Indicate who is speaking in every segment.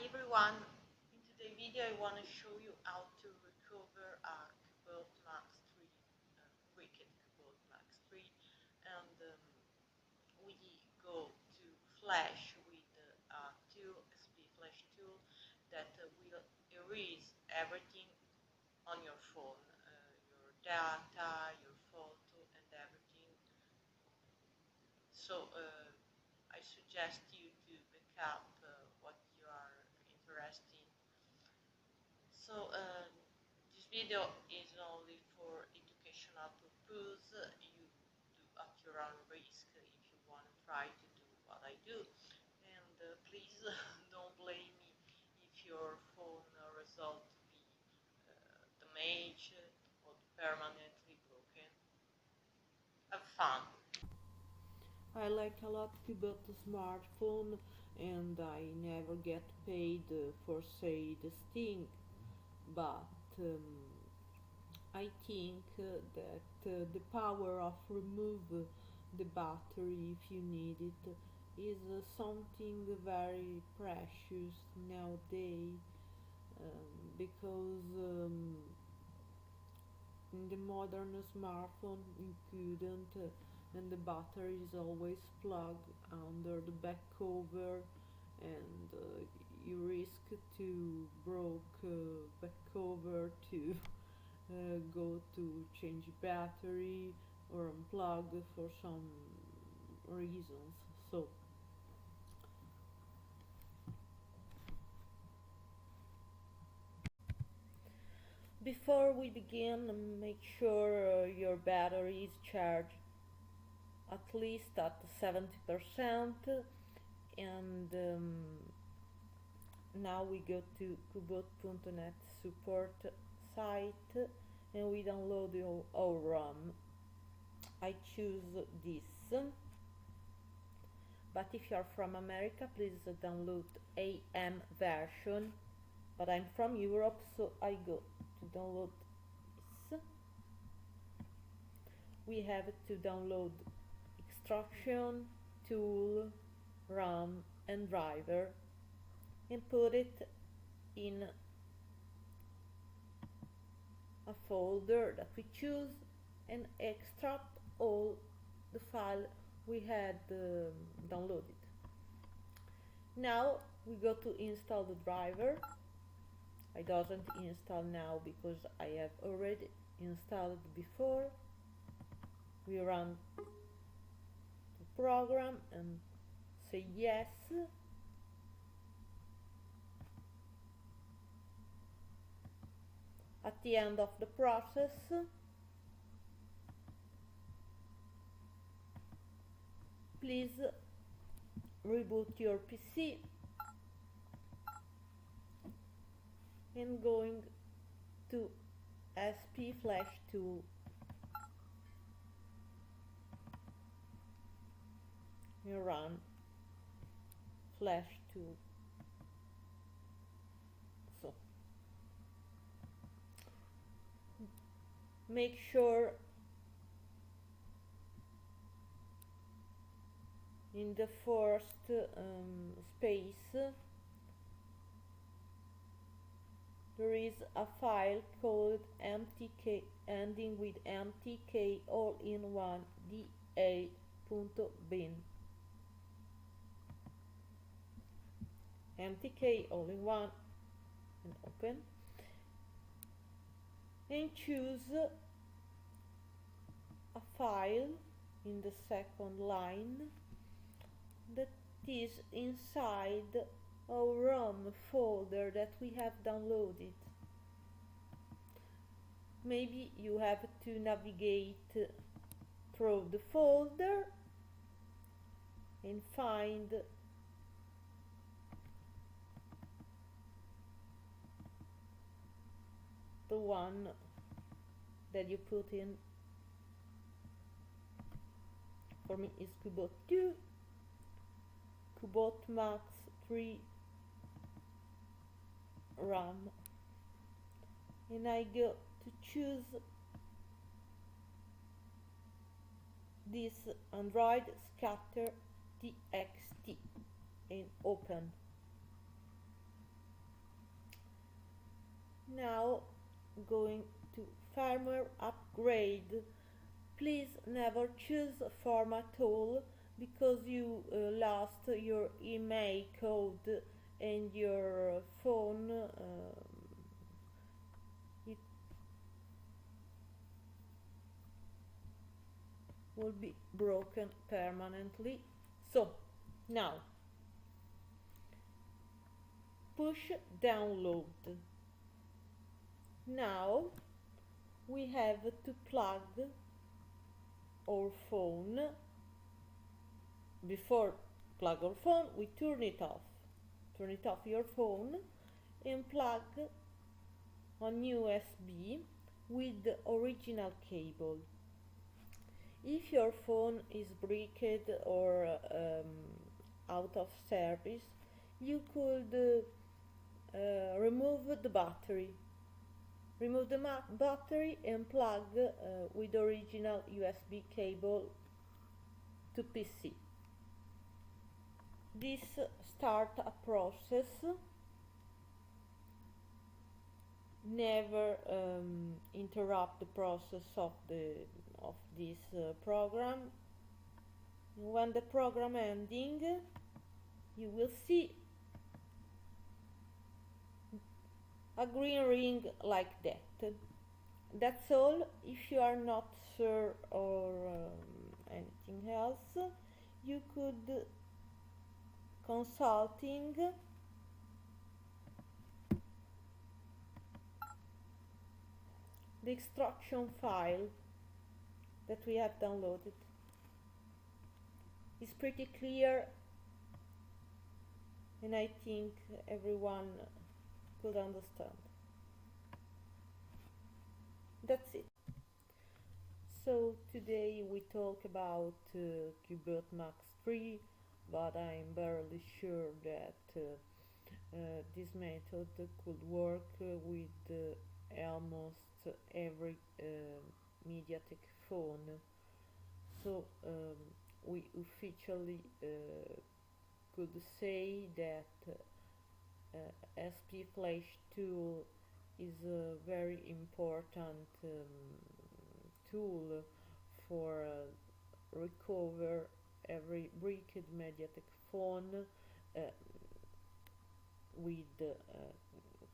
Speaker 1: everyone, in today's video I want to show you how to recover a Cubot Max 3, Wicked Cubot Max 3, and we go to Flash with a tool, SP Flash tool that will erase everything on your phone, your data, your photo and everything. So I suggest you to backup what you are interested in. So this video is only for educational purpose. You do at your own risk if you want to try to do what I do. And please don't blame me if your phone result to be damaged or permanently broken. Have fun.
Speaker 2: I like a lot Cubot smartphone and I never get paid for say this thing, but I think that the power of remove the battery if you need it is something very precious nowadays, because in the modern smartphone you couldn't, and the battery is always plugged under the back cover, and you risk to broke back cover to go to change battery or unplug for some reasons. So before we begin, make sure your battery is charged at least at 70%, and now we go to Cubot.net support site and we download our ROM. I choose this, but if you are from America, please download AM version, but I'm from Europe, so I go to download this. We have to download extraction, tool, RAM and driver, and put it in a folder that we choose and extract all the file we had downloaded. Now we go to install the driver. I doesn't install now because I have already installed before. We run the program and say yes. At the end of the process, please reboot your PC and going to SP Flash tool. You run Flash tool. So make sure in the first space there is a file called mtk, ending with mtk all in one da.bin. mtk all in one, and open, and choose a file in the second line that is inside our ROM folder that we have downloaded. Maybe you have to navigate through the folder and find the one that you put in. For me is Cubot 2, Cubot Max 3 RAM, and I go to choose this Android scatter txt and open. Now going to firmware upgrade. Please never choose a format tool because you lost your email code and your phone it will be broken permanently. So now push download. Now we have to plug our phone. Before plug our phone, we turn it off. Turn it off your phone and plug on USB with the original cable. If your phone is bricked or out of service, you could remove the battery. Remove the battery and plug with original USB cable to PC. This start a process. Never interrupt the process of this program. When the program ending, you will see a green ring like that. That's all. If you are not sure or anything else, you could consulting the instruction file that we have downloaded. It's pretty clear, and I think everyone could understand. That's it. So today we talk about Cubot Max 3, but I'm barely sure that this method could work with almost every mediatek phone. So we officially could say that SP Flash tool is a very important tool for recover every bricked mediatek phone with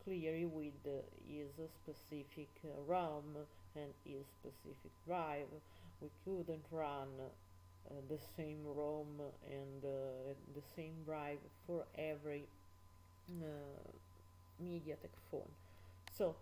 Speaker 2: clearly with is specific RAM and is specific drive. We couldn't run the same ROM and the same drive for every mediatek phone. So